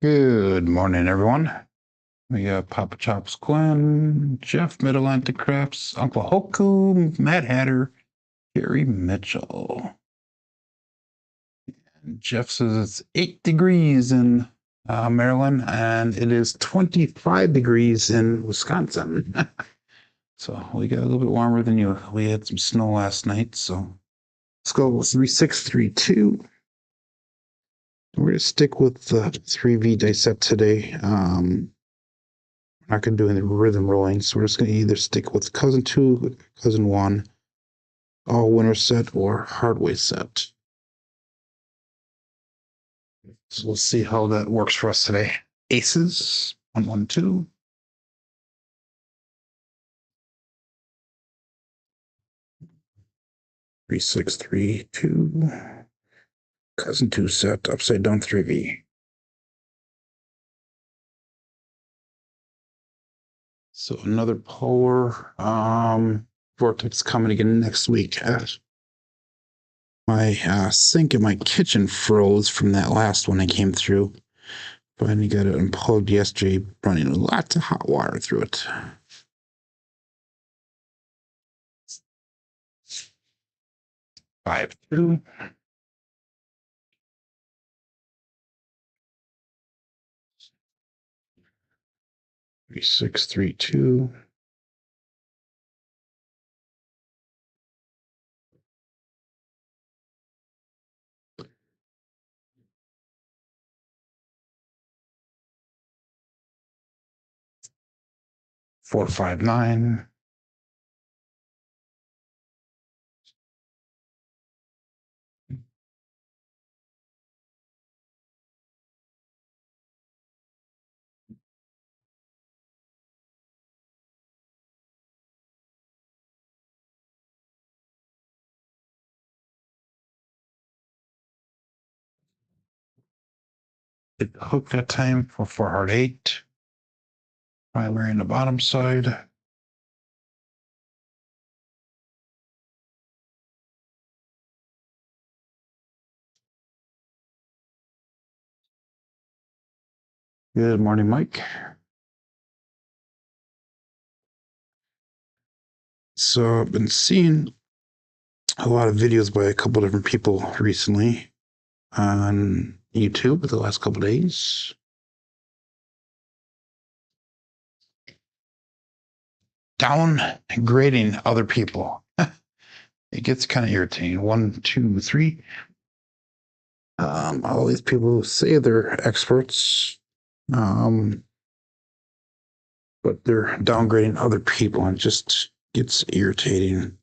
Good morning, everyone. We got Papa Chops Quinn, Jeff Mid-Atlantic Craps, Uncle Hoku, Mad Hatter, Gary Mitchell. And Jeff says it's 8 degrees in Maryland, and it is 25 degrees in Wisconsin. So we got a little bit warmer than you. We had some snow last night, so let's go 3632. We're going to stick with the 3V dice set today. Not going to do any rhythm rolling, so we're just going to either stick with cousin 2, cousin 1, all winner set, or Hardway set. So we'll see how that works for us today. Aces, 1, 1, 2. Three, 6, 3, 2. Cousin 2 set, upside down 3V. So another polar vortex coming again next week. My sink in my kitchen froze from that last one I came through. Finally got it unplugged yesterday, running lots of hot water through it. Five, 2. 3, 6, 3, 2. 4, 5, 9. 'Hit the hook that time for 4 hard 8. Primary in the bottom side. Good morning, Mike. So I've been seeing a lot of videos by a couple different people recently on YouTube the last couple days. Downgrading other people. It gets kind of irritating. 1, 2, 3. All these people who say they're experts, but they're downgrading other people, and it just gets irritating.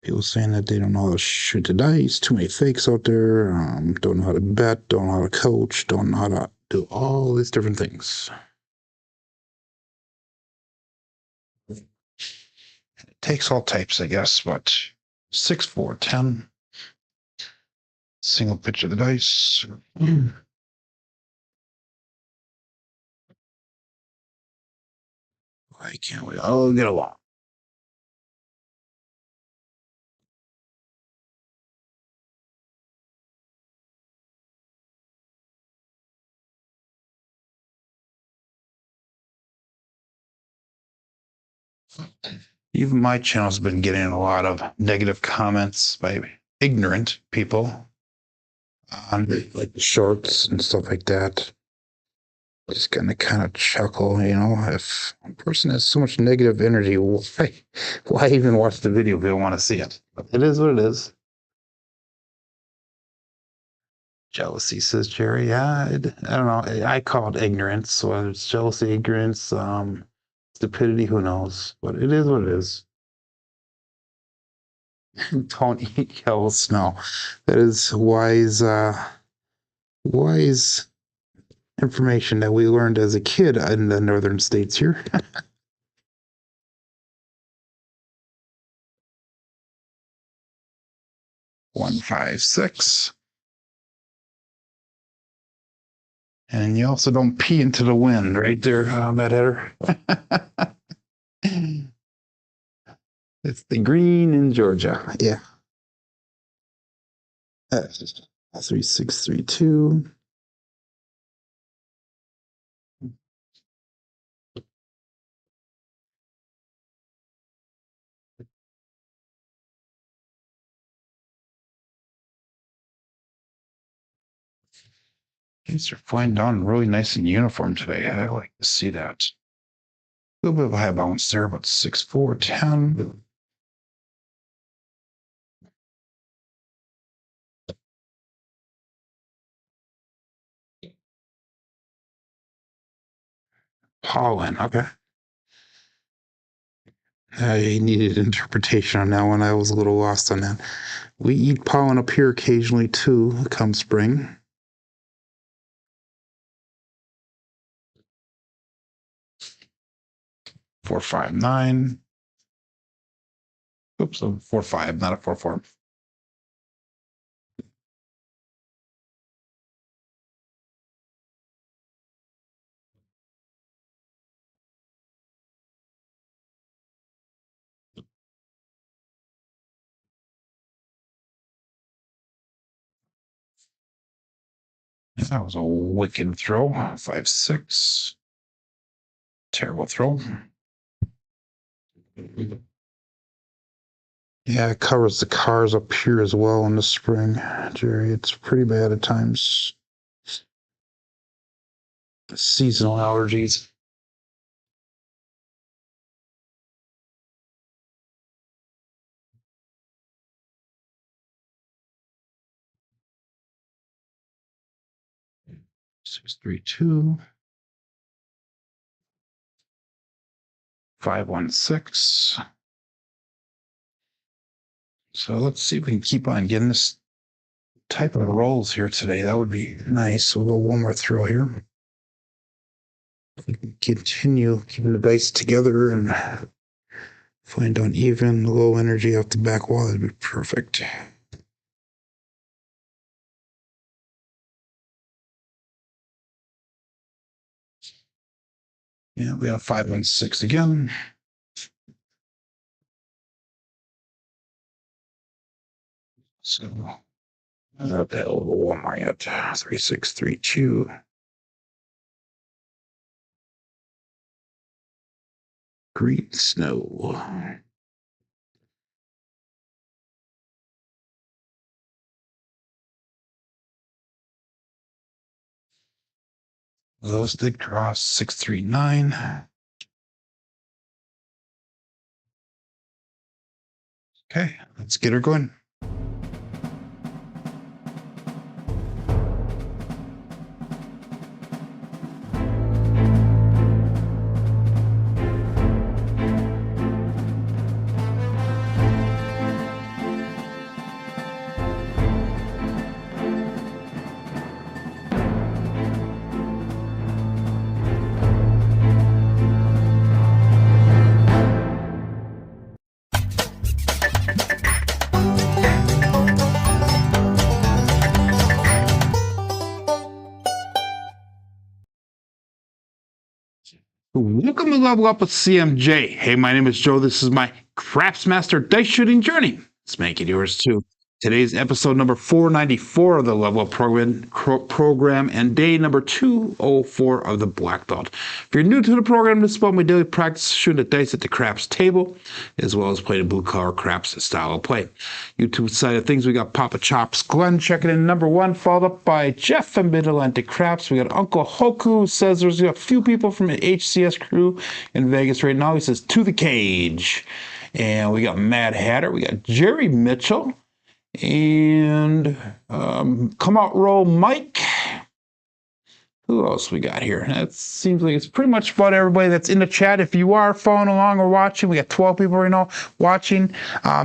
People saying that they don't know how to shoot the dice, too many fakes out there, don't know how to bet, don't know how to coach, don't know how to do all these different things. It takes all types, I guess, but 6, 4, 10. Single pitch of the dice. Why can't we all get along? Even my channel's been getting a lot of negative comments by ignorant people on like the shorts and stuff like that. Just gonna kind of chuckle, if a person has so much negative energy, why even watch the video if they don't want to see it? But it is what it is. Jealousy, says Jerry. Yeah, I don't know. I call it ignorance, whether it's jealousy, ignorance, stupidity, who knows? But it is what it is. Don't eat yellow snow. That is wise information that we learned as a kid in the northern states here. 1, 5, 6. And you also don't pee into the wind, right there, Matt Header. It's the green in Georgia. Yeah. 3, 6, 3, 2. These are flying down really nice and uniform today. I like to see that. A little bit of a high balance there, about 6-4, 10. Pollen, okay. I needed interpretation on that one. I was a little lost on that. We eat pollen up here occasionally too, come spring. Four, 5, 9. Oops, a 4, 5, not a 4, 4. That was a wicked throw. 5, 6. Terrible throw. Yeah, it covers the cars up here as well in the spring, Jerry. It's pretty bad at times. Seasonal allergies. Six, 3, 2. 5, 1, 6. So let's see if we can keep on getting this type of rolls here today. That would be nice. We'll go one more throw here. If we can continue keeping the dice together and find on even low energy off the back wall, that'd be perfect. Yeah, we have 5, 1, 6 again. So that a little one more yet. 3, 6, 3, 2. Green snow. Those did cross 6, 3, 9. Okay, let's get her going. Welcome to Level Up with CMJ. Hey, my name is Joe. This is my Craps Master Dice Shooting Journey. Let's make it yours too. Today's episode number 494 of the Level Up program and day number 204 of the Black Belt. If you're new to the program, this is about my daily practice shooting the dice at the craps table, as well as playing a blue collar craps style of play. YouTube side of things, we got Papa Chops Glenn checking in number 1, followed up by Jeff from Mid-Atlantic Craps. We got Uncle Hoku says there's a few people from the HCS crew in Vegas right now. He says, to the cage. And we got Mad Hatter. We got Jerry Mitchell. And come out roll Mike. Who else we got here? That seems like it's pretty much about everybody that's in the chat. If you are following along or watching, we got 12 people right now watching.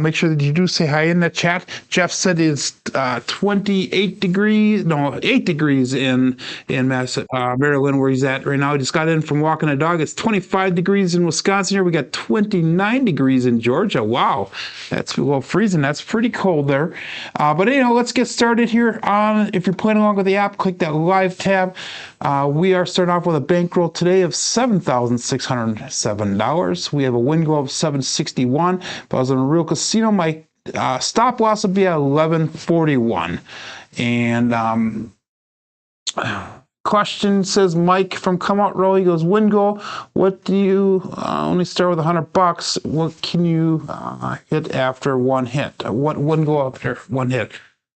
Make sure that you do say hi in the chat. Jeff said it's 28 degrees, no, 8 degrees in Maryland, where he's at right now. He just got in from walking a dog. It's 25 degrees in Wisconsin here. We got 29 degrees in Georgia. Wow, that's below freezing. That's pretty cold there. But anyhow, let's get started here. If you're playing along with the app, click that live tab. We are starting off with a bankroll today of $7,607. We have a win goal of $761. If I was in a real casino, my stop loss would be at $11.41. And question says Mike from Come Out Roll. He goes, win goal. What do you only start with $100? What can you hit after one hit? What win goal after one hit?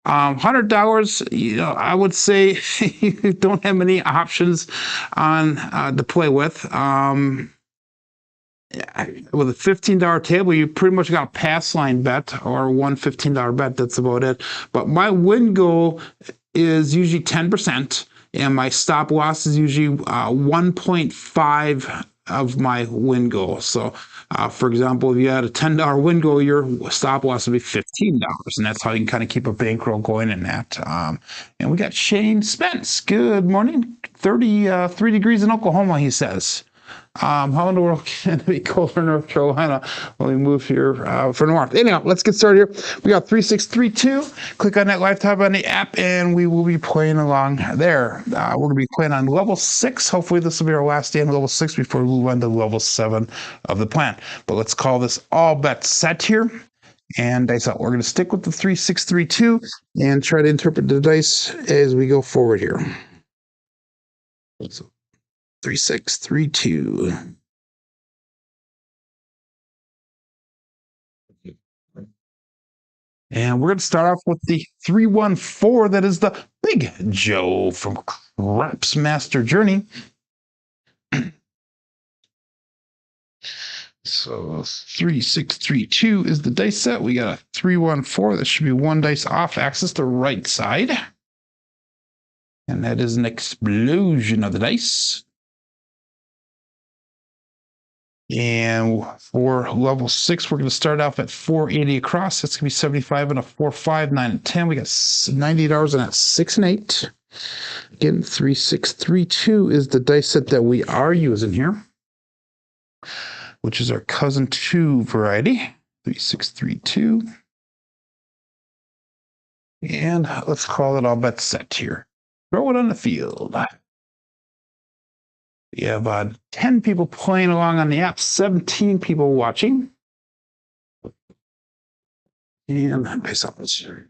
$100, I would say you don't have many options on to play with. With a $15 table, you pretty much got a pass line bet or one $15 bet. That's about it. But my win goal is usually 10%, and my stop loss is usually 1.5 of my win goal. So, for example, if you had a $10 win goal, your stop loss would be $15, and that's how you can kind of keep a bankroll going in that. And we got Shane Spence. Good morning. 33 degrees in Oklahoma, he says. How in the world can it be colder in North Carolina when we move here for north? Anyhow, let's get started here. We got 3632. Click on that live tab on the app, and we will be playing along there. We're going to be playing on level 6. Hopefully, this will be our last day on level 6 before we move on to level 7 of the plan. But let's call this all bets set here. And dice out. We're going to stick with the 3632 and try to interpret the dice as we go forward here. So 3632. And we're going to start off with the 314. That is the Big Joe from Craps Master Journey. So 3632 is the dice set. We got a 314. That should be one dice off axis, the right side. And that is an explosion of the dice. And for level 6, we're going to start off at 480 across. That's going to be 75 and a 4, 5, 9, and 10. We got $90 and that's 6 and 8. Again, 3632 is the dice set that we are using here, which is our cousin 2 variety. 3632. And let's call it all bets set here. Throw it on the field. We have 10 people playing along on the app, 17 people watching. And nice up this year.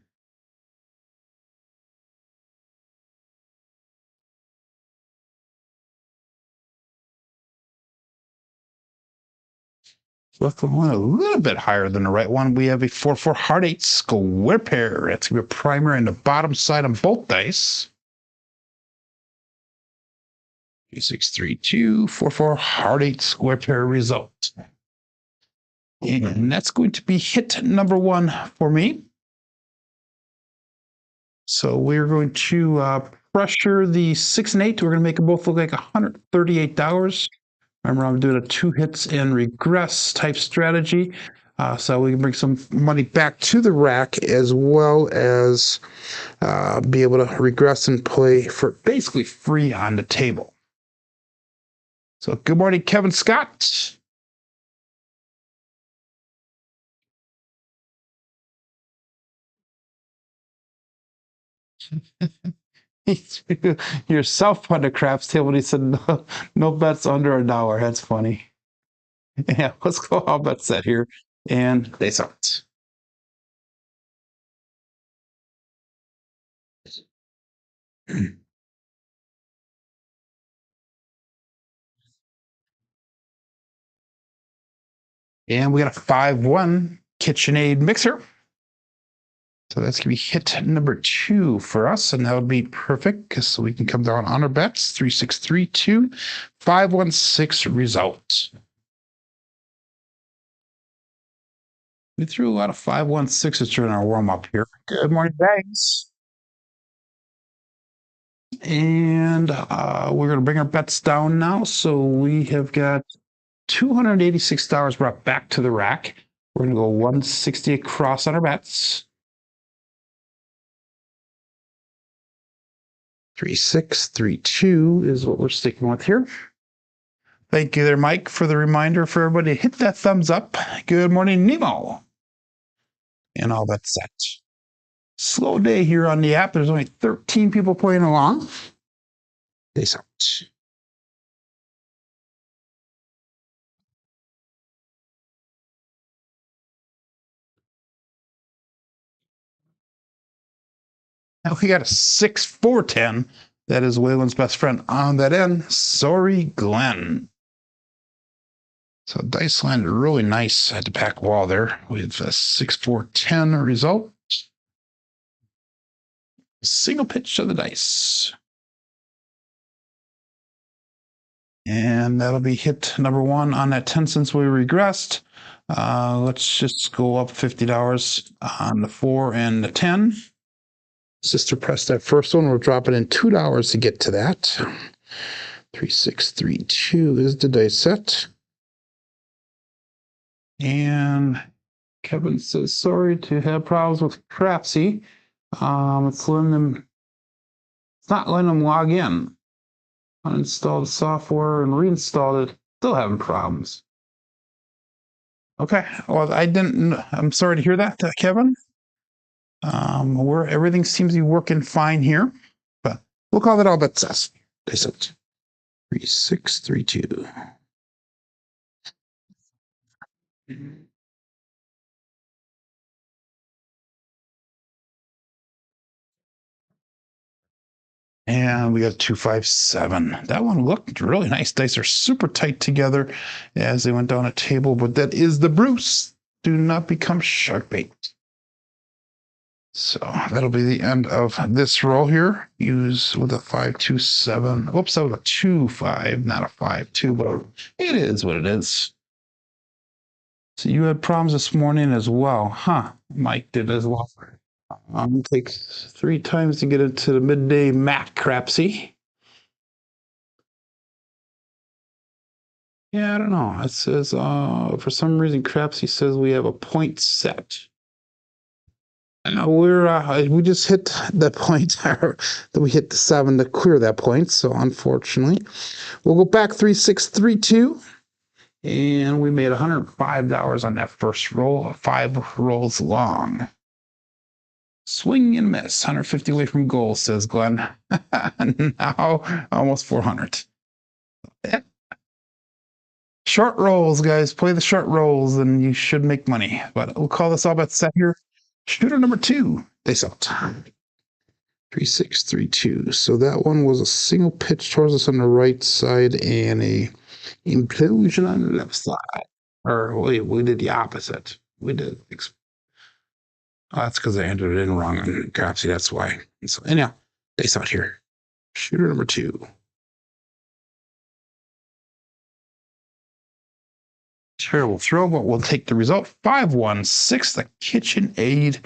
Left one a little bit higher than the right one. We have a 4-4 hard 8 square pair. That's going to be a primer in the bottom side on both dice. 3632, 4-4 hard 8 square pair result. And that's going to be hit number 1 for me. So we're going to pressure the 6 and 8. We're going to make them both look like $138. Remember, I'm doing a 2 hits and regress type strategy. So we can bring some money back to the rack as well as be able to regress and play for basically free on the table. So good morning, Kevin Scott. Your self-funded craps table. He said no bets under $1. That's funny. Yeah, let's go all bets set here. And they start. And we got a 5-1 KitchenAid mixer. So that's going to be hit number 2 for us, and that would be perfect because so we can come down on our bets. 3632, 516 result. We threw a lot of 516s during our warm up here. Good morning, bags. And we're going to bring our bets down now. So we have got $286 brought back to the rack. We're going to go 160 across on our bets. 3632 is what we're sticking with here. Thank you there, Mike, for the reminder for everybody to hit that thumbs up. Good morning, Nemo. And all that set. Slow day here on the app. There's only 13 people playing along. Days out. Now we got a 6-4-10. That is Waylon's best friend on that end. Sorry, Glenn. So dice landed really nice at the back wall there with a 6-4-10 result. Single pitch of the dice. And that'll be hit number one on that 10 cents we regressed. Let's just go up $50 on the 4 and the 10. Sister press that first one. We'll drop it in $2 to get to that. 3632 is the dice set. And Kevin says sorry to have problems with Crapsee. It's not letting them log in. Uninstalled software and reinstalled it. Still having problems. Okay. Well, I'm sorry to hear that, Kevin. Where everything seems to be working fine here, but we'll call that all but success. 3632. And we got 257. That one looked really nice. Dice are super tight together as they went down a table, but that is the Bruce. Do not become shark bait. So that'll be the end of this roll here. Use with a 527. Whoops, that was a 2-5, not a 5-2, but it is what it is. So you had problems this morning as well, huh? Mike did as well. Takes 3 times to get into the midday mat, Crapsee. Yeah, I don't know. It says for some reason Crapsee says we have a point set. We just hit that point that we hit the 7 to clear that point. So unfortunately, we'll go back 3632, and we made $105 on that first roll, 5 rolls long. Swing and miss, 150 away from goal, says Glenn. Now almost 400. Short rolls, guys. Play the short rolls, and you should make money. But we'll call this all about set here. Shooter number 2, they sell. 3632. So that one was a single pitch towards us on the right side and a implosion on the left side. Or wait, we did the opposite. We did. Oh, that's because I entered it in wrong on Crapsee. That's why. So anyhow, they saw it here. Shooter number 2. Terrible throw, but we'll take the result. 516, the KitchenAid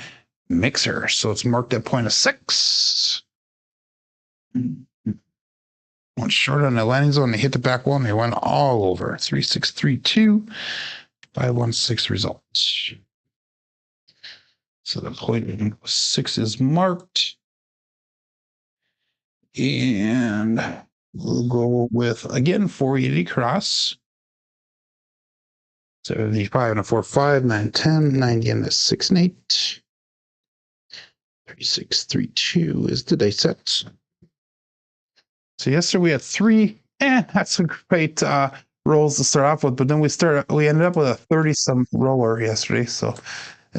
mixer. So it's marked at point of 6. One short on the landing zone. They hit the back wall and they went all over. 3632, 516 results. So the point 6 is marked. And we'll go with, again, 480 cross. 75 and a 4-5, 9, 10, 90 and a 6 and 8. 3632 is the dice set. So yesterday we had 3. That's a great rolls to start off with, but then we ended up with a 30-some roller yesterday, so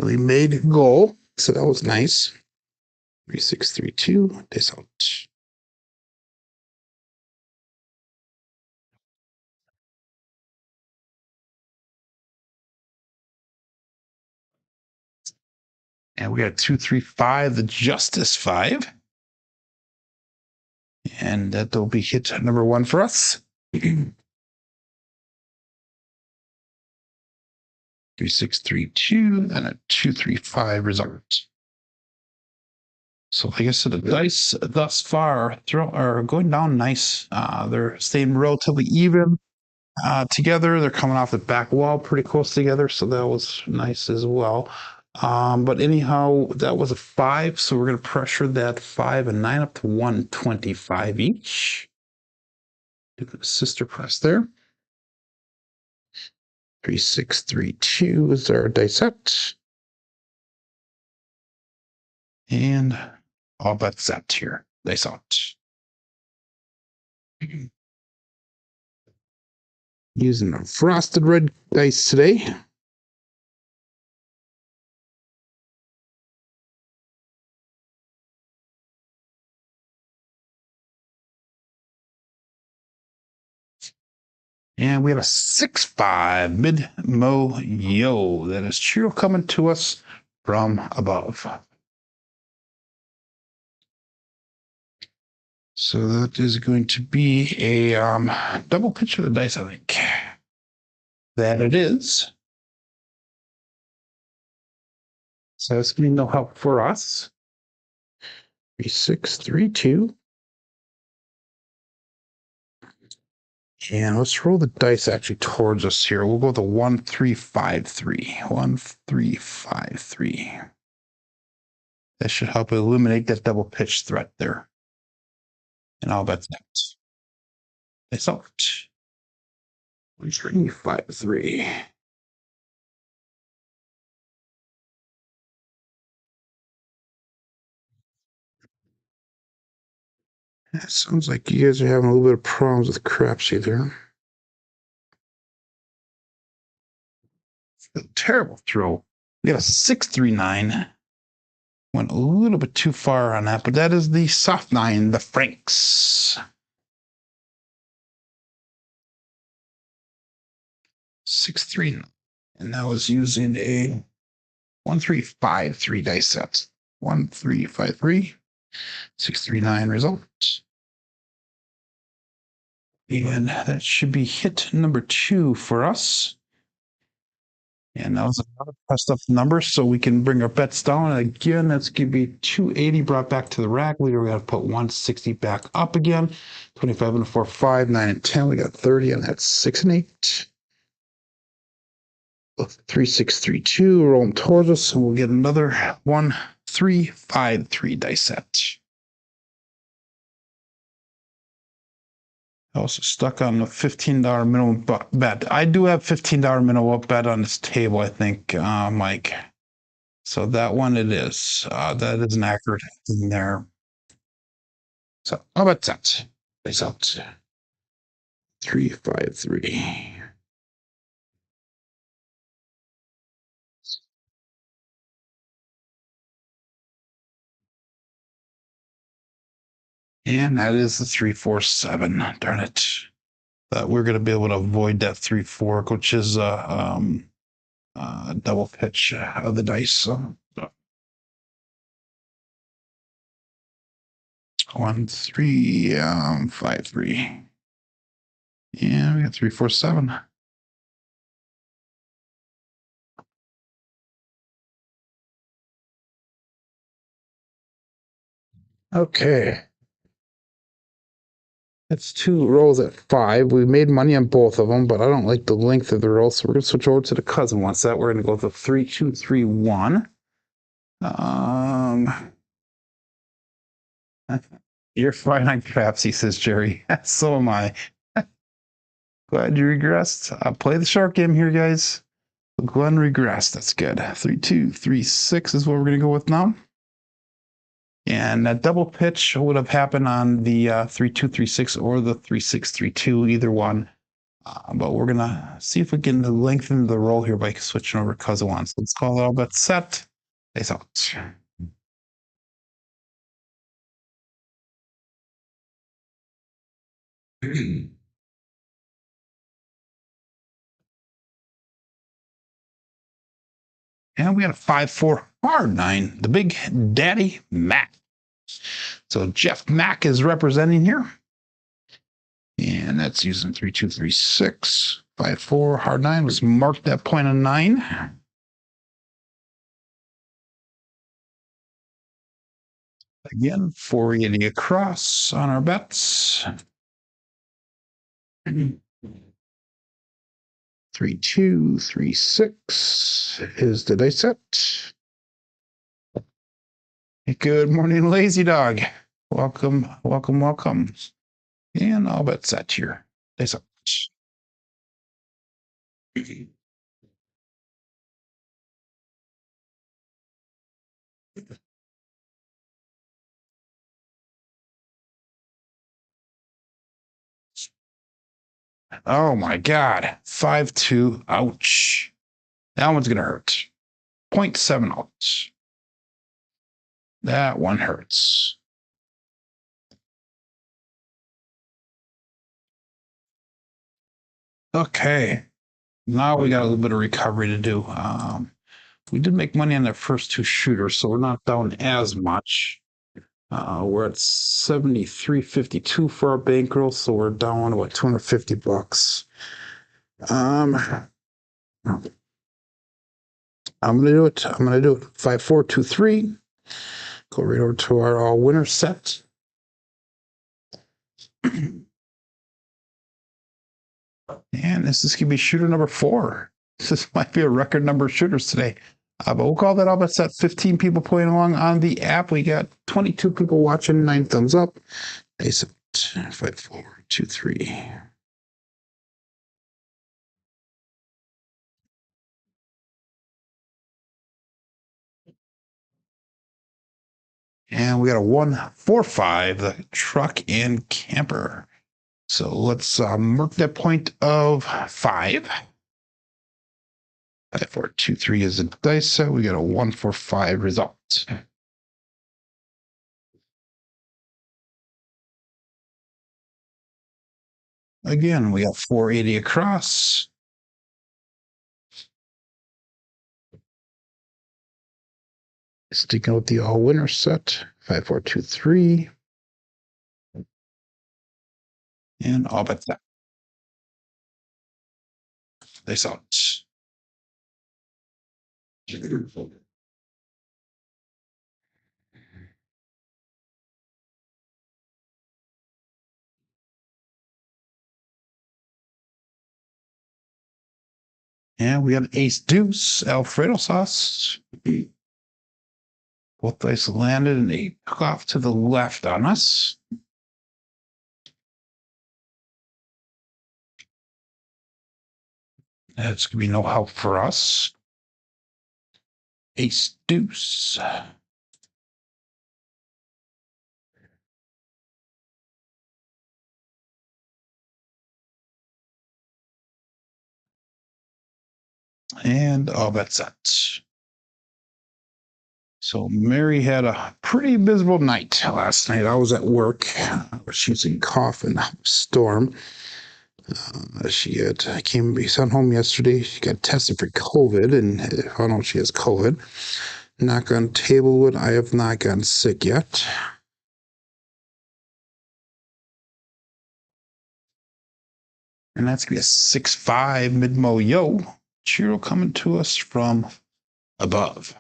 we made goal. So that was nice. 3632 dice out. And we got 235, the Justice 5. And that'll be hit number 1 for us. 3632 and a 235 result. So like I said, the dice thus far are going down nice. They're staying relatively even together. They're coming off the back wall pretty close together, so that was nice as well. But anyhow, that was a 5, so we're going to pressure that 5 and 9 up to 125 each. Do the sister press there. 3632 is our dice set. And all but set here. Dice out. Using a frosted red dice today. And we have a 6-5 mid-mo yo. That is cheerio coming to us from above. So that is going to be a double pitch of the dice, I think. That it is. So that's going to be no help for us. 3, 6, 3, 2. And let's roll the dice actually towards us here. We'll go with a 1, 3, 5, 3. 1, 3, 5, 3. That should help eliminate that double pitch threat there. And I'll bet that. It's out. 1, 3, 5, 3. It sounds like you guys are having a little bit of problems with Crapsee there. A terrible throw. We got a 6-3-9. Went a little bit too far on that, but that is the soft 9, the Franks. 6-3-9. And that was using a 1-3-5-3 dice set. 1-3-5-3. 6-3-9 result. And that should be hit number 2 for us. And that was another pressed up number, so we can bring our bets down. And again, that's going to be 280 brought back to the rack. We got to put 160 back up again. 25 and 4, 5, 9 and 10. We got 30, and that's 6 and 8. 3, 6, 3, 2. Roll them towards us, and we'll get another 1, 3, 5, 3 dice set. Also stuck on the $15 minimum bet. I do have $15 minimum bet on this table, I think, Mike. So that one it is. That is an accurate thing there. So how about that? Place out. 3, 5, 3. And that is the 3, 4, 7. Darn it. But we're going to be able to avoid that 3, 4, which is double pitch of the dice. So 1, 3, 5, 3. Yeah, we got 3, 4, 7. Okay. That's 2 rolls at 5. We made money on both of them, but I don't like the length of the roll, so we're going to switch over to the cousin one set. We're going to go with the 3, 2, 3, 1. You're fine on Crapsee, says Jerry. So am I. Glad you regressed. Play the shark game here, guys. Glenn regressed. That's good. 3, 2, 3, 6 is what we're going to go with now. And that double pitch would have happened on the 3, 2, 3, 6 or the 3, 6, 3, 2, either one. But we're going to see if we can lengthen the roll here by switching over to cousin one. So let's call it all but set. Face out. And we got a 5-4 hard 9, the big daddy Mac. So Jeff Mack is representing here. And that's using 3, 2, 3, 6. 5-4 hard 9. Let's mark that point on 9. Again, 480 across on our bets. 3, 2, 3, 6 is the dice set. Good morning, lazy dog. Welcome, welcome, welcome. And I'll bet set here. Dice up. Oh my God. 5-2. Ouch. That one's going to hurt. 0.7 out. That one hurts. Okay. Now we got a little bit of recovery to do. We did make money on the first 2 shooters, so we're not down as much. We're at 73.52 for our bankroll, so we're down about $250. I'm gonna do it. 5-4-2-3. Go right over to our all winner set. And this is gonna be shooter number 4. This might be a record number of shooters today. But we'll call that all. That's at 15 people playing along on the app. We got 22 people watching, 9 thumbs up. Ace 5-4-2-3. And we got a 1-4-5, the truck and camper. So let's mark that point of 5. 5-4-2-3 is a dice set. We got a 1-4-5 result. Again, we got 480 across. Sticking with the all winner set. 5-4-2-3. And all bets out. Dice out. And we got an ace deuce, Alfredo sauce. Both dice landed and they took off to the left on us. That's going to be no help for us. Ace deuce. And all bets set. So Mary had a pretty miserable night last night. I was at work. She was in cough and storm. She sent home yesterday. She got tested for COVID, and I don't know if she has COVID. Knock on table wood. I have not gotten sick yet. And that's gonna be a 6-5 mid-mo yo. Chiro coming to us from above.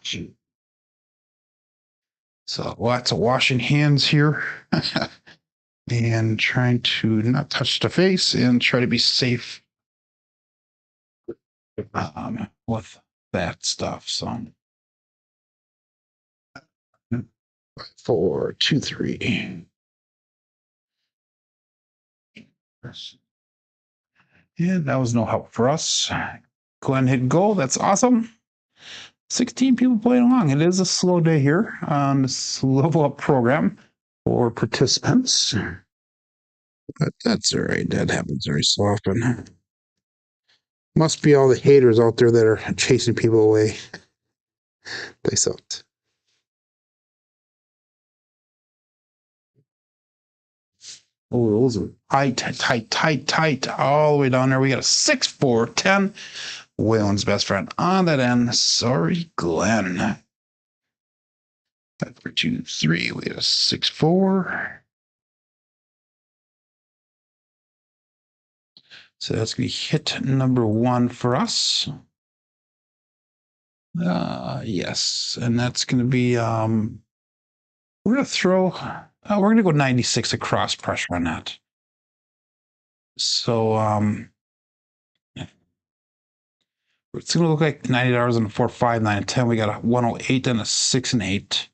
So lots of washing hands here. And trying to not touch the face and try to be safe with that stuff. So 4-2-3. And that was no help for us. Glenn hit goal. That's awesome. 16 people playing along. It is a slow day here on this level up program for participants. But that's all right. That happens very so often. Must be all the haters out there that are chasing people away. They sucked. Oh, those are tight, all the way down there. We got a 6-4-10. Waylon's best friend on that end. Sorry, Glenn. 5-4-2-3. We got a 6-4. So that's going to be hit number 1 for us. Yes, and that's going to be, we're going to throw, we're going to go 96 across pressure on that. So, it's going to look like $90 and a 4, 5, 9, and 10. We got a 108 and a 6 and 8.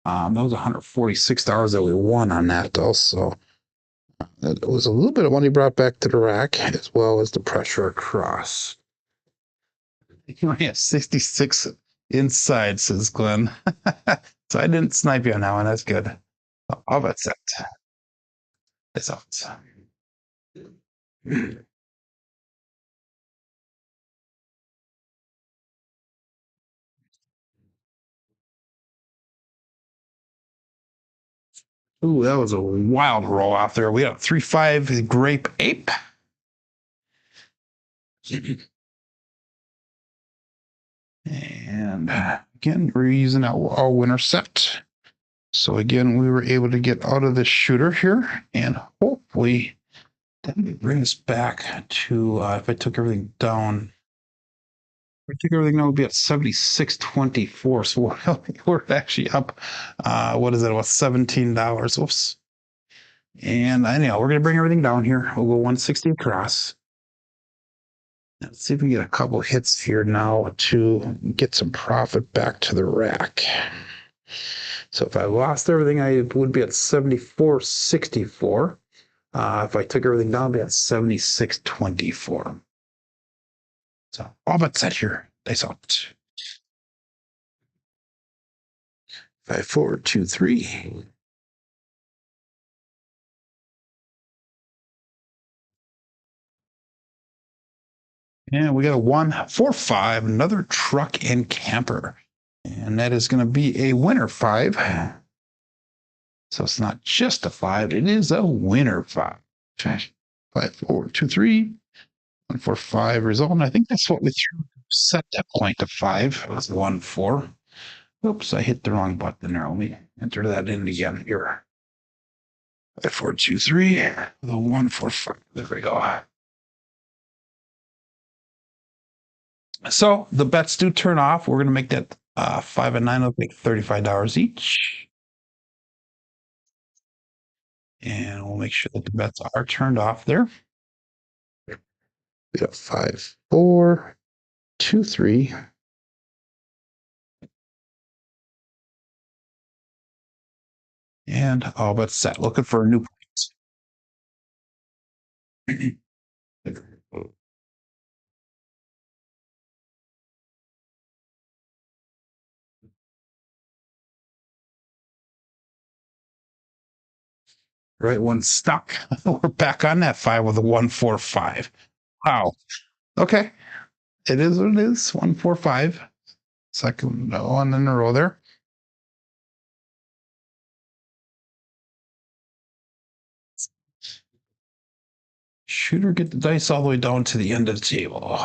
That was $146 that we won on that also. That was a little bit of money brought back to the rack as well as the pressure across. You only have 66 inside, says Glenn. So I didn't snipe you on that one. That's good. All bet set. It's out. Ooh, that was a wild roll out there. We got a 3-5 grape ape. And again, we're using our winner set. So again, we were able to get out of the shooter here, and hopefully that would bring us back to, if I took everything down, if I took everything down, would be at 76.24. So we're actually up, what is it, about $17. Oops. And anyhow, we're going to bring everything down here. We'll go 160 across. Let's see if we get a couple hits here now to get some profit back to the rack. So if I lost everything, I would be at 74.64. If I took everything down, I'd be at 76.24. So all but set here. Dice out. 5, 4, 2, 3. And we got a 1, 4, 5, another truck and camper. And that is going to be a winner 5. So it's not just a 5, it is a winner 5. 5, 4, 2, 3. 1, 4, 5 result. And I think that's what we threw set that point to 5. It was 1, 4. Oops, I hit the wrong button there. Let me enter that in again here. 5, 4, 2, 3. The 1, 4, 5. There we go. So the bets do turn off. We're going to make that 5 and 9. It'll make $35 each. And we'll make sure that the bets are turned off there. We got 5, 4, 2, 3. And all but set. Looking for a new point. Right one stuck. We're back on that 5 with a 1, 4, 5. Wow. Okay. It is what it is. 1, 4, 5. Second one in a row there. Shooter, get the dice all the way down to the end of the table.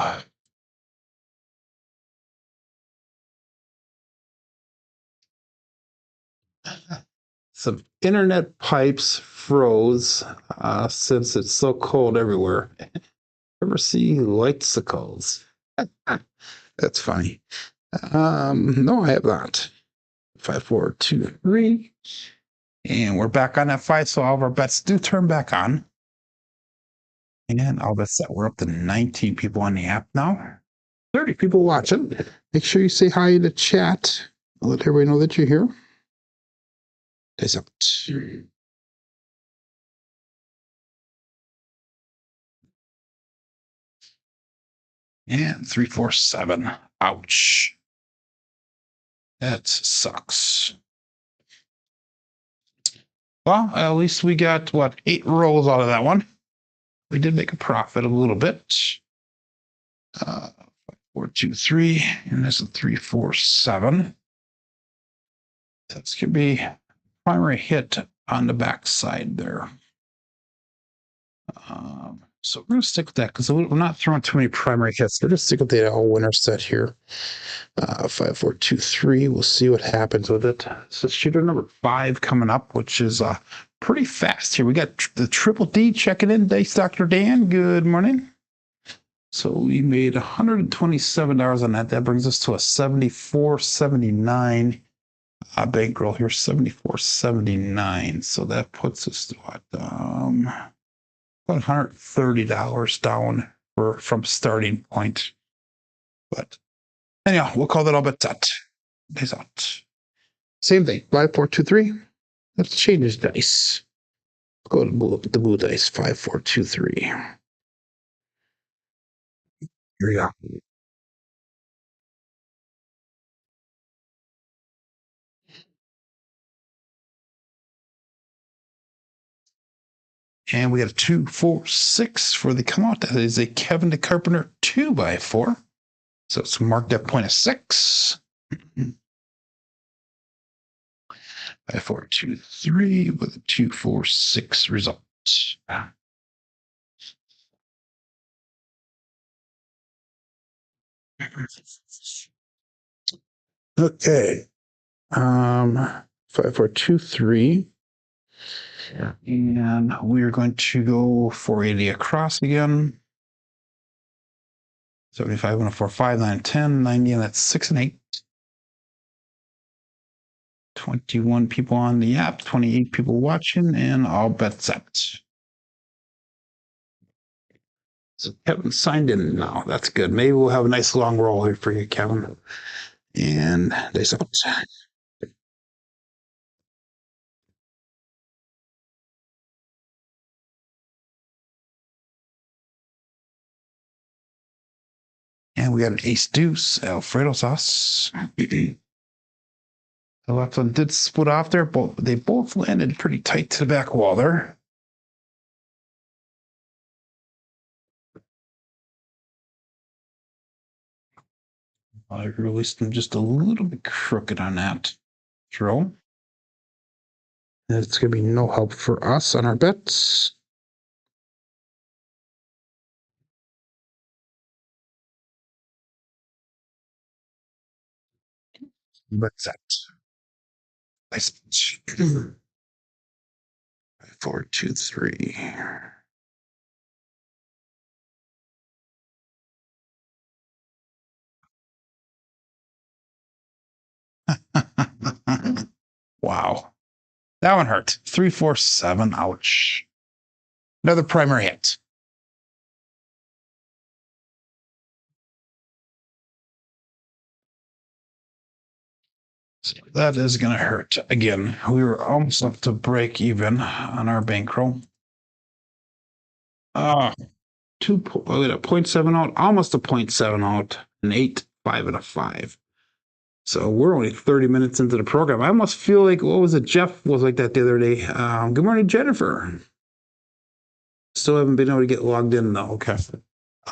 Some internet pipes froze since it's so cold everywhere. Ever see lightsicles? That's funny. No, I have not. 5, 4, 2, 3. And we're back on that 5, so all of our bets do turn back on. And all that's that. We're up to 19 people on the app now. 30 people watching. Make sure you say hi in the chat. Let everybody know that you're here. Dice up. And 3, 4, 7. Ouch. That sucks. Well, at least we got, what, 8 rolls out of that one. We did make a profit a little bit. 4, 2, 3. And that's a 3, 4, 7. That's going to be primary hit on the back side there. So we're going to stick with that because we're not throwing too many primary hits. We're just stick with the all winner set here. 5, 4, 2, 3. We'll see what happens with it. So shooter number 5 coming up, which is pretty fast here. We got the Triple D checking in. Dice Dr. Dan, good morning. So we made $127 on that. That brings us to a 74.79 bankroll here. 74.79. So that puts us to what? $130 down from starting point. But anyhow, we'll call that all but set. Dice out. Same thing. 5, 4, 2, 3. Let's change this dice. Go to the blue dice. 5, 4, 2, 3. Here we go. And we got a 2, 4, 6 for the come out. That is a Kevin the Carpenter 2x4. So it's marked at point of 6. 5, 4, 2, 3 with a 2, 4, 6 result. Okay. 5423. And we're going to go 480 across again. 75, 145, 9, 10, 90, and that's 6 and 8. 21 people on the app, 28 people watching, and all bets set. So Kevin signed in now. That's good. Maybe we'll have a nice long roll here for you, Kevin. And they out. And we got an ace deuce, Alfredo sauce. The left one did split off there, but they both landed pretty tight to the back wall there. I released them just a little bit crooked on that throw. It's going to be no help for us on our bets. Bet set. Nice. 4, 2, 3. Wow. That one hurt. 3, 4, 7. Ouch. Another primary hit. So that is going to hurt. Again, we were almost up to break even on our bankroll. We had a 0.7 out, almost a 0.7 out, an 8, 5, and a 5. So we're only 30 minutes into the program. I almost feel like, what was it? Jeff was like that the other day. Good morning, Jennifer. Still haven't been able to get logged in though. Okay.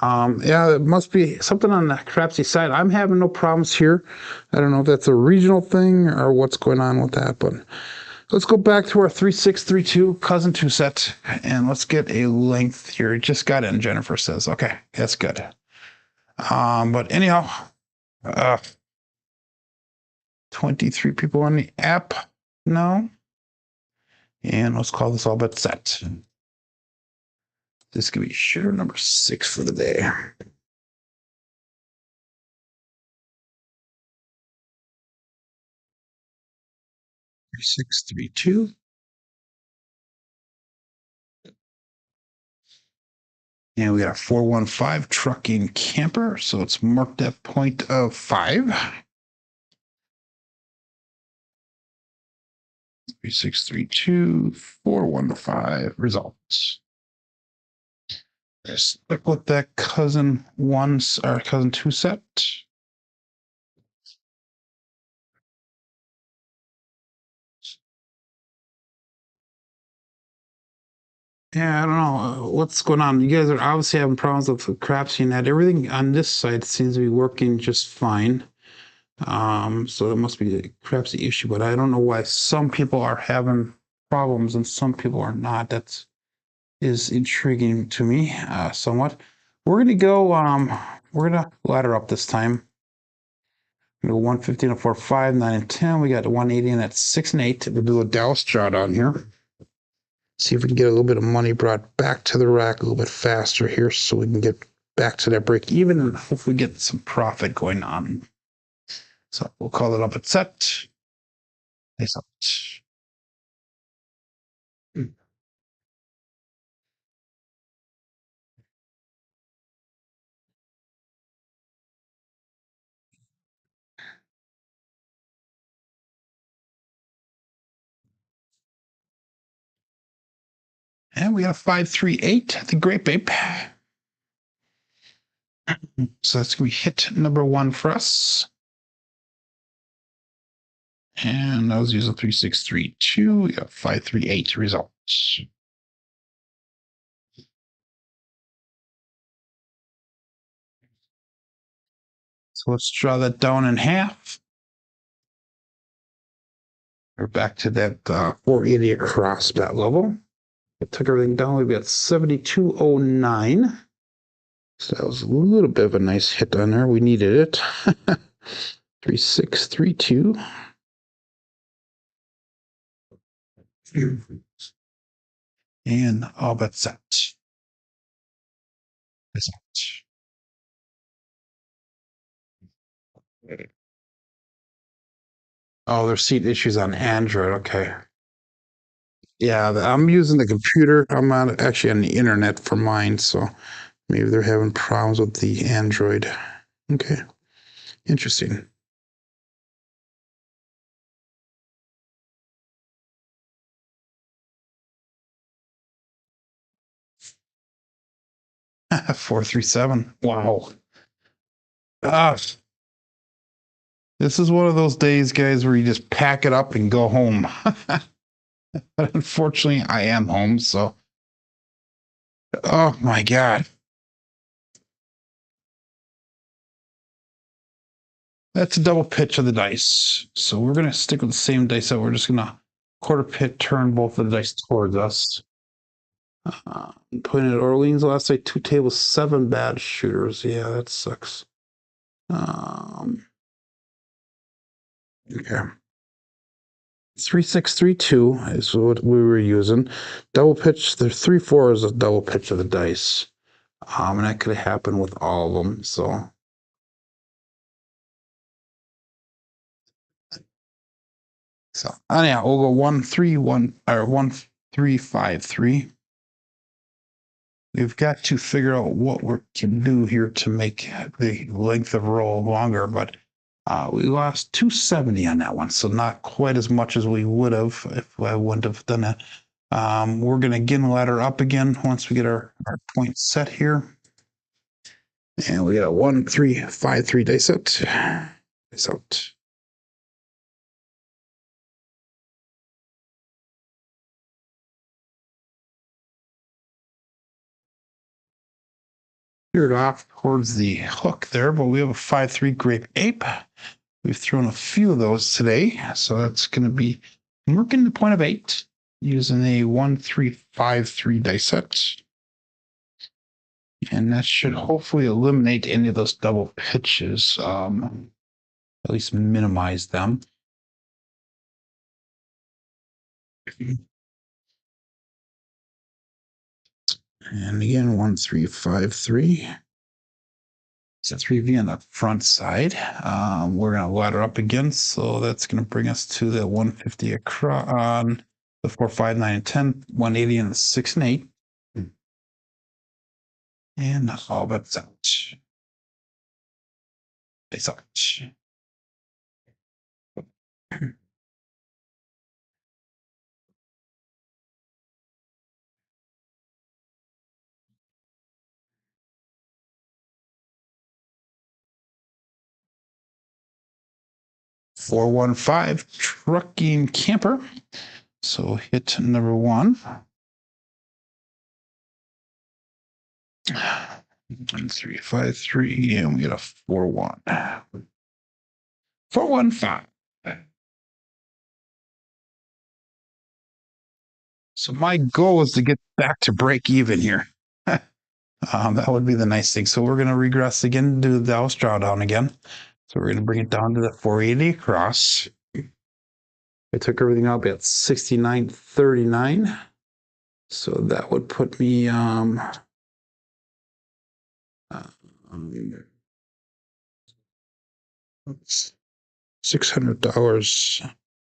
Yeah, it must be something on the Crapsee side. I'm having no problems here. I don't know if that's a regional thing or what's going on with that, but let's go back to our 3632 cousin 2 set and let's get a length here. It just got in, Jennifer says. Okay, that's good. But anyhow, 23 people on the app now. And let's call this all but set. This could be share number 6 for the day. 3632. And we got a 415 trucking camper. So it's marked at 0.5. 3632, 415 results. Stick with that cousin 1 or cousin 2 set. Yeah, I don't know what's going on. You guys are obviously having problems with the Crapsee and that. Everything on this side seems to be working just fine. So it must be a Crapsee issue, but I don't know why some people are having problems and some people are not. That is intriguing to me somewhat. We're gonna go. We're gonna ladder up this time. Go 115 and 4, 5, 9, and 10. We got 180 and that's 6 and 8. We'll do a Dallas drawdown here. See if we can get a little bit of money brought back to the rack a little bit faster here so we can get back to that break even and hopefully get some profit going on. So we'll call it up at set. Nice out. And we got a 538, the Grape Ape. So that's going to be hit number 1 for us. And that was using 3632. We got 538 results. So let's draw that down in half. We're back to that 480 across that level. It took everything down. We've got 7209. So that was a little bit of a nice hit on there. We needed it. 3632. And all but set. Oh, there's seat issues on Android. Okay. Yeah, I'm using the computer. I'm not actually on the internet for mine, so maybe they're having problems with the Android. Okay, interesting. Four 437. Wow. Gosh. This is one of those days, guys, where you just pack it up and go home. But unfortunately, I am home, so oh my god. That's a double pitch of the dice. So we're gonna stick with the same dice that we're just gonna quarter pit turn both of the dice towards us. Putting it Orleans last night, 2 tables, 7 bad shooters. Yeah, that sucks. Okay. 3632 is what we were using. Double pitch, the 3-4 is a double pitch of the dice. And that could happen with all of them. So anyhow, we'll go 1-3-1 or 1-3-5-3. We've got to figure out what we can do here to make the length of roll longer, but we lost 270 on that one, so not quite as much as we would have if I wouldn't have done that. We're going to again ladder up again once we get our point set here. And we got a 1-3-5-3 dice set. Dice out. Veered off towards the hook there, but we have a 5-3 grape ape. We've thrown a few of those today, so that's going to be working the point of 8 using a 1-3-5-3 dice set. And that should hopefully eliminate any of those double pitches, at least minimize them. And again, 1-3-5-3. It's a 3V on the front side. We're going to ladder up again, so that's going to bring us to the 150 across on the 4, 5, 9, and 10, 180 and the 6 and 8. And all bets out. Face out. 415 trucking camper. So hit number 1. 1-3-5-3, and we get a 4-1. 4-1-5. So my goal is to get back to break even here. That would be the nice thing. So we're going to regress again, do the Dallas drawdown again. So we're going to bring it down to the 480 across. I took everything up at 69.39. So that would put me $600,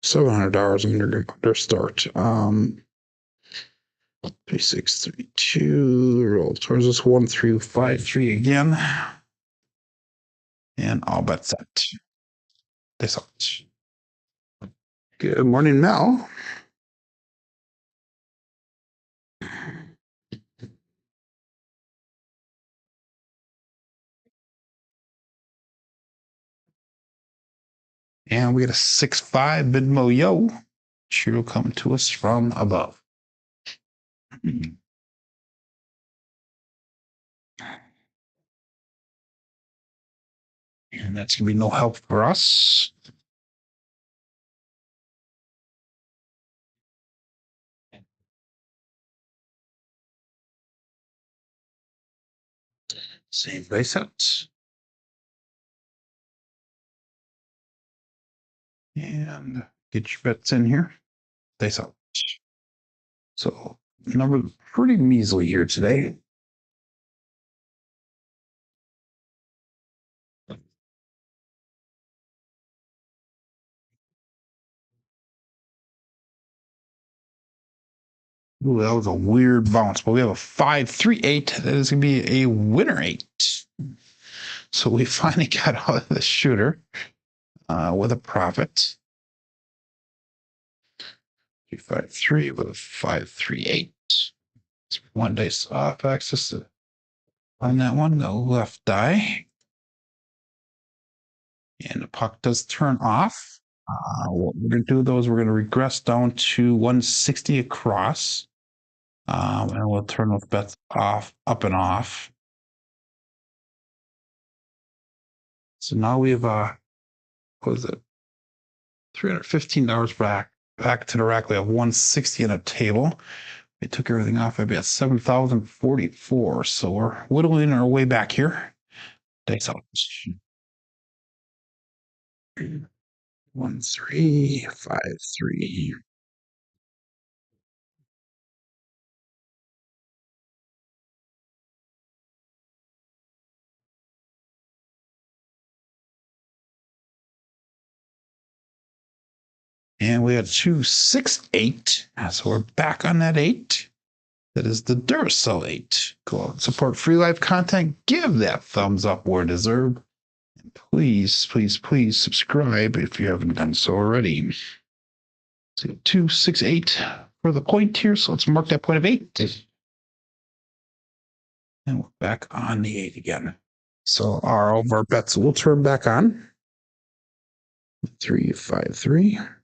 $700 under start. 3632 roll towards this 1-3-5-3 again. And all but set. This out. Good morning, Mel. And we got a 6-5 Bidmo Yo. Cheerio coming to us from above. And that's going to be no help for us. Same base out. And get your bets in here. Dice out. So number pretty measly here today. Ooh, that was a weird bounce, but we have a 5-3-8. That is going to be a winner 8. So we finally got out of the shooter with a profit. 3-5-3 with a 5-3-8. One dice off axis on that one, the left die. And the puck does turn off. What we're going to do, though, is we're going to regress down to 160 across. And we'll turn those bets off, up and off. So now we have, what was it? $315 back to the rack. We have 160 in a table. We took everything off. I'd be at 7,044. So we're whittling our way back here. Dice out. 1-3-5-3. And we had 2-6-8. So we're back on that 8. That is the Duracell 8. Go out and support free live content. Give that thumbs up where deserved. And please, please, please subscribe if you haven't done so already. So 2-6-8 for the point here. So let's mark that point of 8. And we're back on the 8 again. So all of our bets will turn back on. 3-5-3.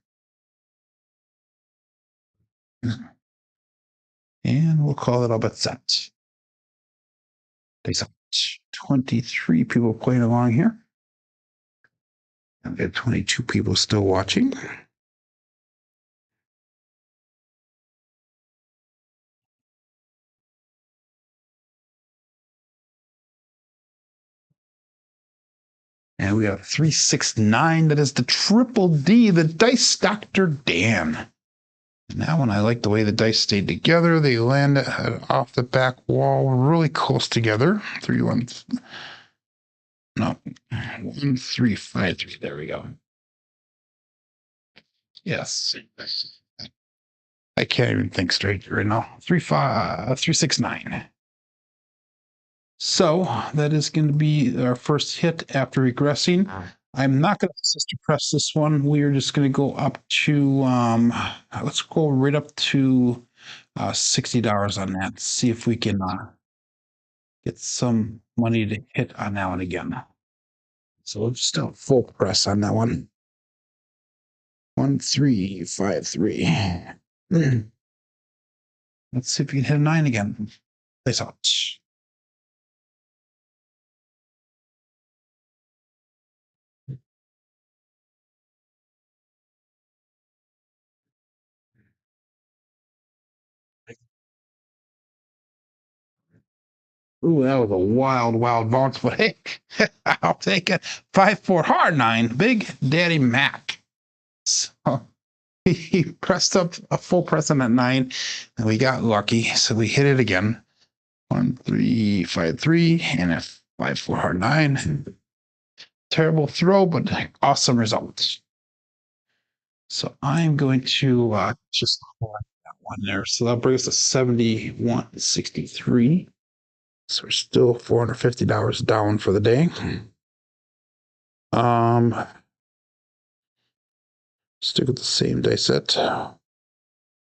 And we'll call it all but set. There's 23 people playing along here. I've got 22 people still watching. And we have 369. That is the triple D, the Dice Dr. Dan. And that one, I like the way the dice stayed together. They landed off the back wall really close together. 3-1. No, 1-3-5-3. There we go. Yes. I can't even think straight right now. 3-6-9. So that is going to be our first hit after regressing. I'm not going to sister press this one. We are just going to go up to, let's go right up to $60 on that. See if we can get some money to hit on that one again. So we'll just do a full press on that one. 1-3-5-3. Let's see if we can hit a 9 again. Place out. Ooh, that was a wild, wild bounce, but hey, I'll take it. 5-4 hard 9, Big Daddy Mac. So he pressed up a full press on that 9, and we got lucky, so we hit it again. 1-3-5-3 and a 5-4 hard 9. Terrible throw, but awesome results. So I'm going to just collect that one there. So that brings us to 71.63. So we're still $450 down for the day. Stick with the same dice set.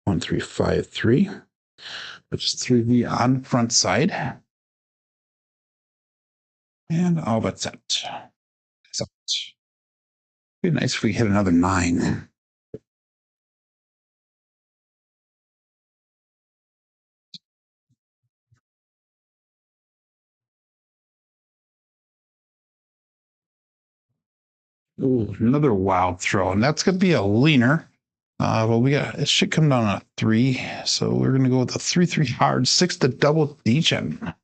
1-3-5-3, which is 3V on front side. And all but set. So it'd be nice if we hit another 9. Ooh, another wild throw, and that's gonna be a leaner. Well, we got it should come down on a 3, so we're gonna go with a 3-3 hard 6 to double D-gen.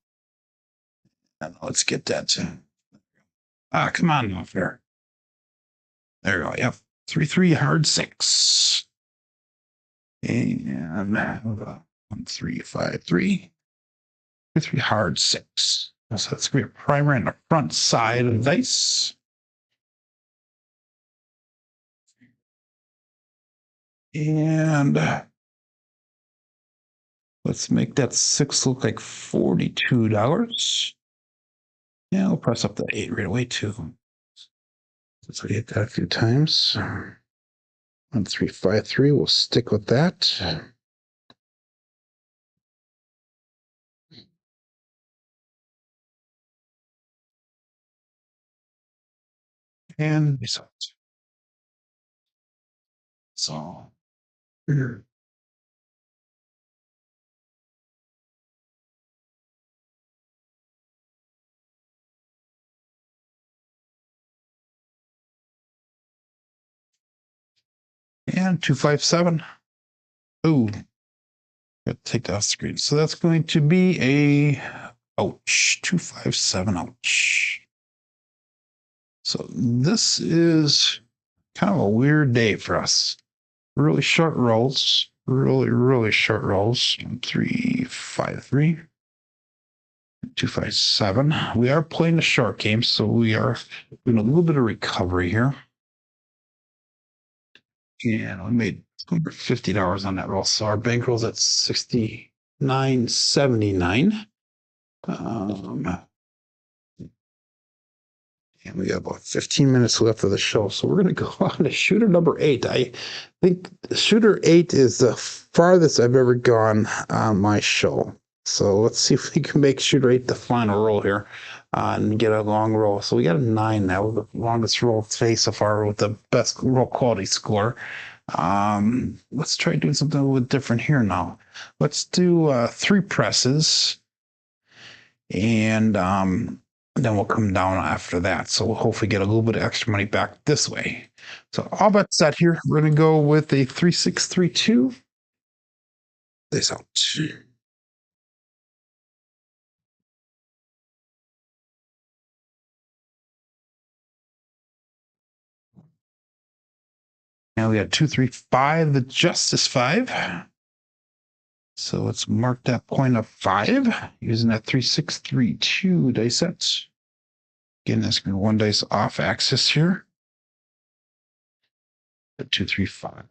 And let's get that. Come on off there. There we go. Yep, 3-3 hard 6. And 1, 3, 5, 3. 2, 3 hard 6. So that's gonna be a primer and a front side of the dice. And let's make that 6 look like $42. Yeah, we'll press up the 8 right away too. Let's hit that a few times. 1, 3, 5, 3. We'll stick with that. And so and 257. Ooh, got to take that off the screen. So that's going to be a ouch, 257. Ouch. So this is kind of a weird day for us. Really short rolls. Really short rolls. 3, 5, 3. 257. We are playing the short game, so we are doing a little bit of recovery here. And we made $50 on that roll. So our bankroll's at 69.79. And we got about 15 minutes left of the show. So we're going to go on to shooter number 8. I think shooter 8 is the farthest I've ever gone on my show. So let's see if we can make shooter 8 the final roll here and get a long roll. So we got a 9 now, the longest roll today so far with the best roll quality score. Let's try doing something a little bit different here now. Let's do 3 presses. And then we'll come down after that. So we'll hopefully get a little bit of extra money back this way. So all bet set here. We're going to go with a 3632. This out. Now we got 235, the Justice 5. So let's mark that point of 5 using that 3632 dice set. Again, that's going to be 1 dice off axis here. The 235.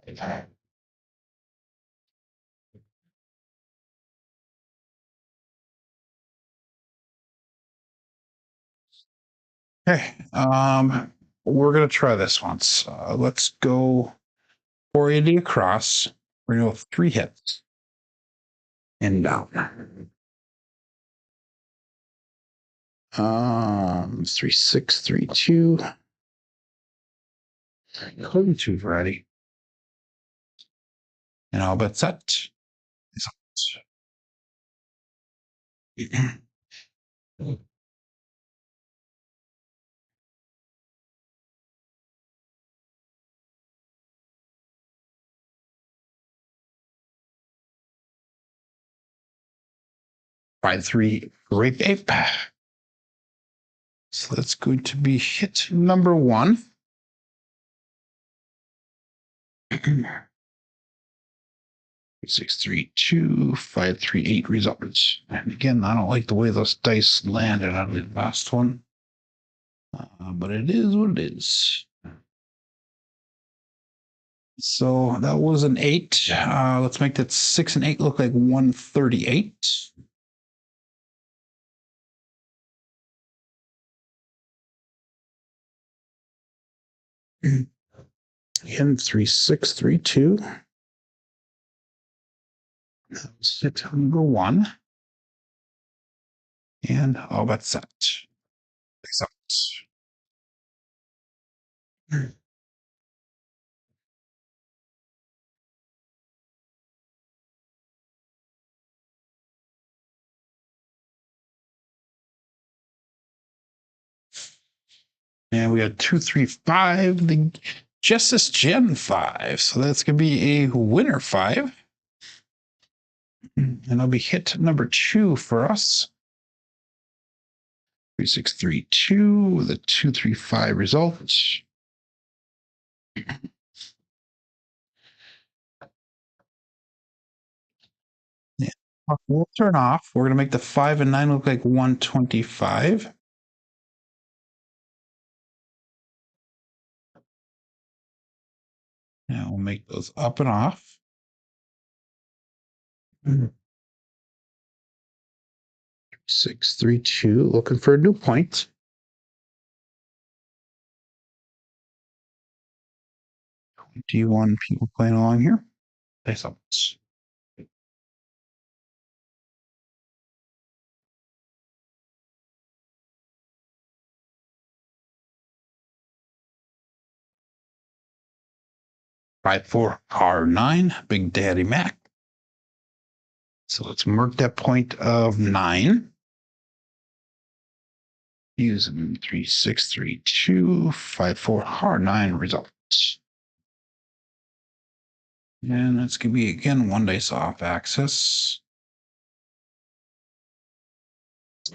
Okay, we're gonna try this once. Let's go 480 across. We're gonna go 3 hits and down. 3632. Code 2 variety. And I'll bet set. 5-3 grape ape. So that's going to be hit number 1. 632, 538 results. And again, I don't like the way those dice landed on the last one. But it is what it is. So that was an 8. Let's make that 6 and 8 look like 138. Again, 3632. That was hit number 1. And all but set. Except. And we got 235, the Justice Gen 5. So that's going to be a winner 5. And it'll be hit number 2 for us. 3632, the 235 results. We'll turn off. We're going to make the 5 and 9 look like 125. Now we'll make those up and off. 632, looking for a new point. 21 people playing along here. Face up. 5-4 R9, Big Daddy Mac. So let's mark that point of 9. Using 3632, 5-4 R9 results. And that's going to be again 1 dice off axis.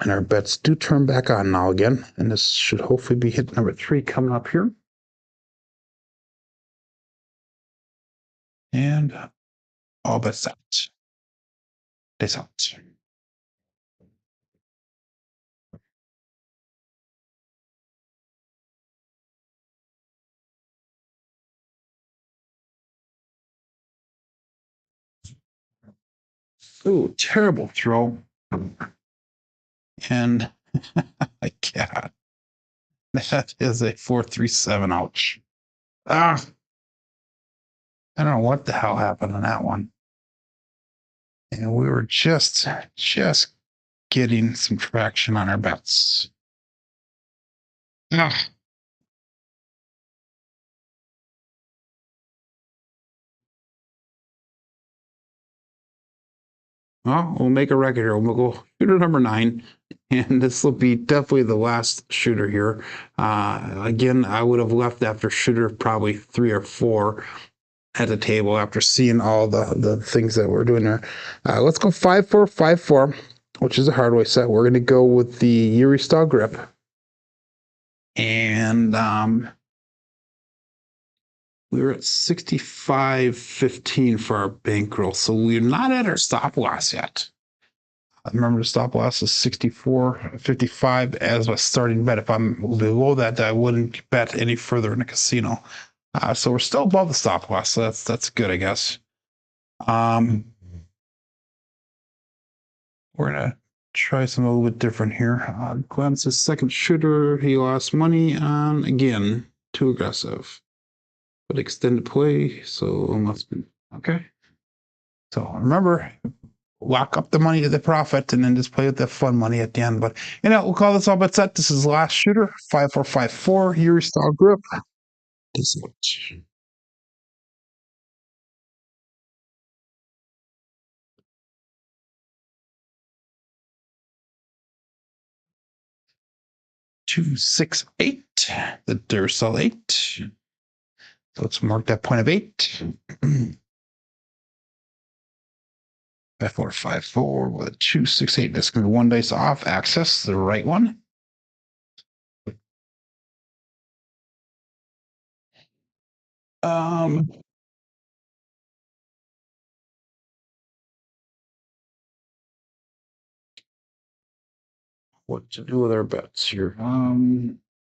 And our bets do turn back on now again. And this should hopefully be hit number 3 coming up here. And all bets out. Dice out. Ooh, terrible throw. And I can't. That is a 4-3-7. Ouch. Ah. I don't know what the hell happened on that one. And we were just getting some traction on our bets. Ah. Well, we'll make a record here. We'll go shooter number 9, and this will be definitely the last shooter here. Again, I would have left after shooter probably 3 or 4 at the table after seeing all the things that we're doing there. Let's go 5-4, 5-4, which is a Hardway set. We're going to go with the Yuri style grip. And we were at 65.15 for our bankroll, so we're not at our stop loss yet. Remember, the stop loss is 64.55 as a starting bet. If I'm below that, I wouldn't bet any further in the casino. So we're still above the stop loss, so that's good, I guess. We're gonna try something a little bit different here. Glenn's his second shooter. He lost money on, again, too aggressive. But extended play, so it must be okay. So remember, lock up the money to the profit and then just play with the fun money at the end. But we'll call this all but set. This is last shooter, 5-4, 5-4, Yuri style grip. This much. Two, 6, 8. The Duracell 8. So let's mark that point of 8. 5-4, 5-4 with 2, 6, 8. That's going to be 1 dice off. Access the right one. What to do with our bets here?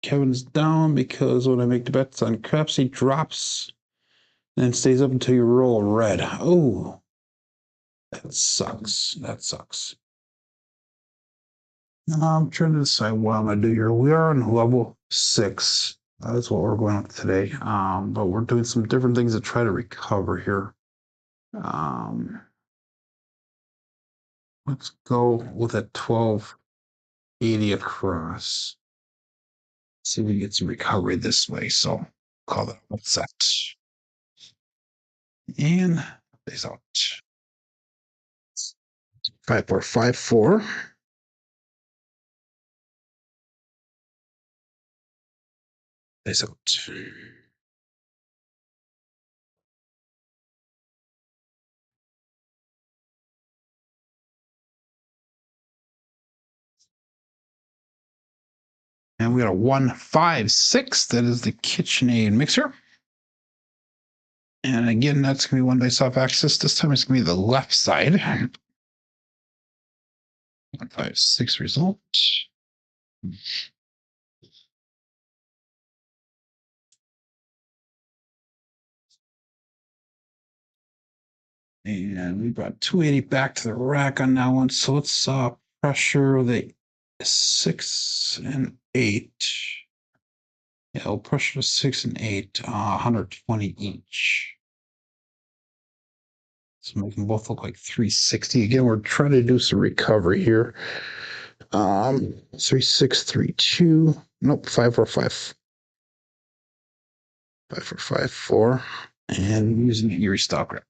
Kevin's down because when I make the bets on Crapsee, drops and stays up until you roll a red. Oh, that sucks. That sucks. I'm trying to decide what I'm gonna do here. We are on level 6. That's what we're going with today. But we're doing some different things to try to recover here. Let's go with a 1280 across. See if we can get some recovery this way. So call that a set. And face out. 5-4, 5-4. Face out. And we got a 1-5-6. That is the KitchenAid mixer. And again, that's going to be 1 dice off axis. This time it's going to be the left side. 156 result. And we brought 280 back to the rack on that one. So let's pressure the 6 and 8. Yeah, we'll pressure the 6 and 8, 120 each. So make them both look like 360. Again, we're trying to do some recovery here. 3632. Nope, 5454. 5454. And using Erie style grip.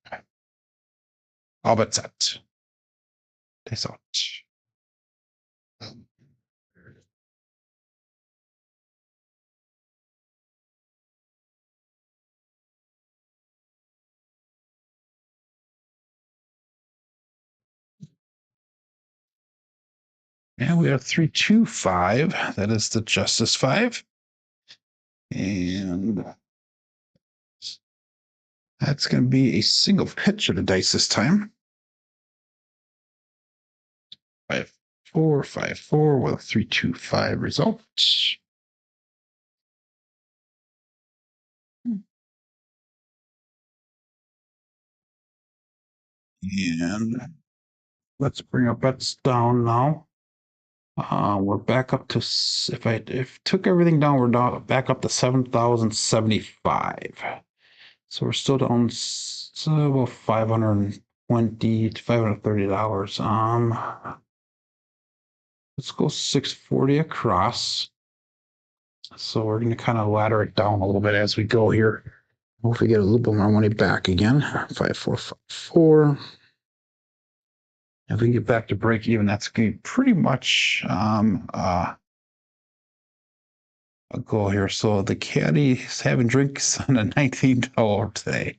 All but set. That's out. And we have 325. That is the Justice 5. And that's going to be a single pitch of the dice this time. 5454 with a 325 result. And let's bring our bets down now. We're back up to, if took everything down, we're down back up to 7,075. So we're still down about $520 to $530. Let's go 640 across. So we're going to kind of ladder it down a little bit as we go here. Hopefully get a little bit more money back again. 5454. If we get back to break even, that's going to be pretty much a goal here. So the caddy is having drinks on a $19 today.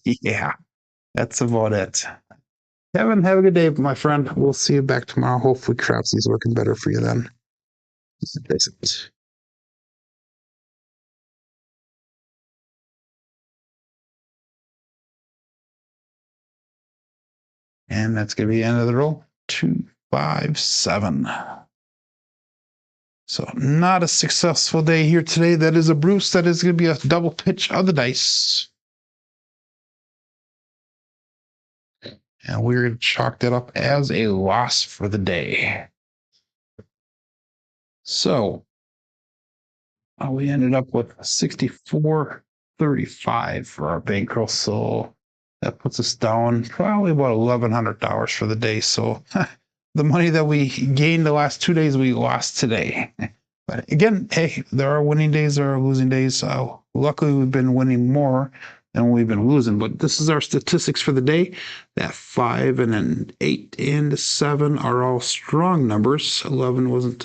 Yeah, that's about it. Kevin, have a good day, my friend. We'll see you back tomorrow. Hopefully Crapsee's working better for you then. And that's going to be the end of the roll. 257. So not a successful day here today. That is a Bruce. That is going to be a double pitch of the dice. And we're going to chalk that up as a loss for the day. So we ended up with 64.35 for our bankroll. So that puts us down probably about $1,100 for the day. So the money that we gained the last 2 days, we lost today. But again, hey, there are winning days, there are losing days. Luckily, we've been winning more than we've been losing. But this is our statistics for the day. That 5 and an 8 and 7 are all strong numbers. 11 was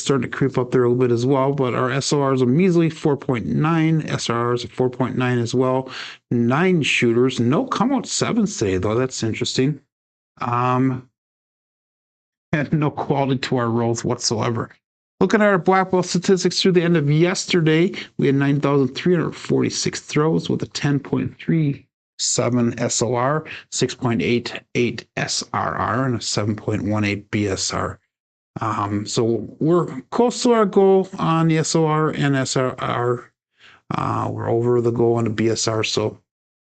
starting to creep up there a little bit as well, but our SOR is a measly 4.9. SRR is a 4.9 as well. 9 shooters, no come out 7s today though. That's interesting. And no quality to our rolls whatsoever. Looking at our black ball statistics through the end of yesterday, we had 9,346 throws with a 10.37 SOR, 6.88 SRR, and a 7.18 BSR. So we're close to our goal on the SOR and SRR. We're over the goal on the BSR. So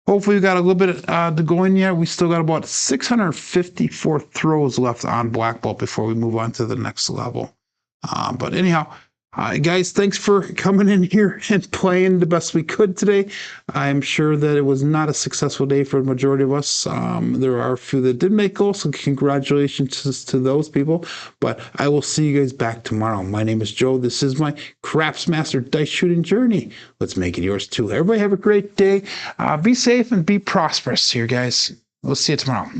hopefully we got a little bit to go in yet. We still got about 654 throws left on black ball before we move on to the next level. But anyhow, guys, thanks for coming in here and playing the best we could today. I'm sure that it was not a successful day for the majority of us. There are a few that did make goals, so congratulations to those people. But I will see you guys back tomorrow. My name is Joe. This is my Craps Master Dice Shooting Journey. Let's make it yours too. Everybody have a great day. Be safe and be prosperous here, guys. We'll see you tomorrow.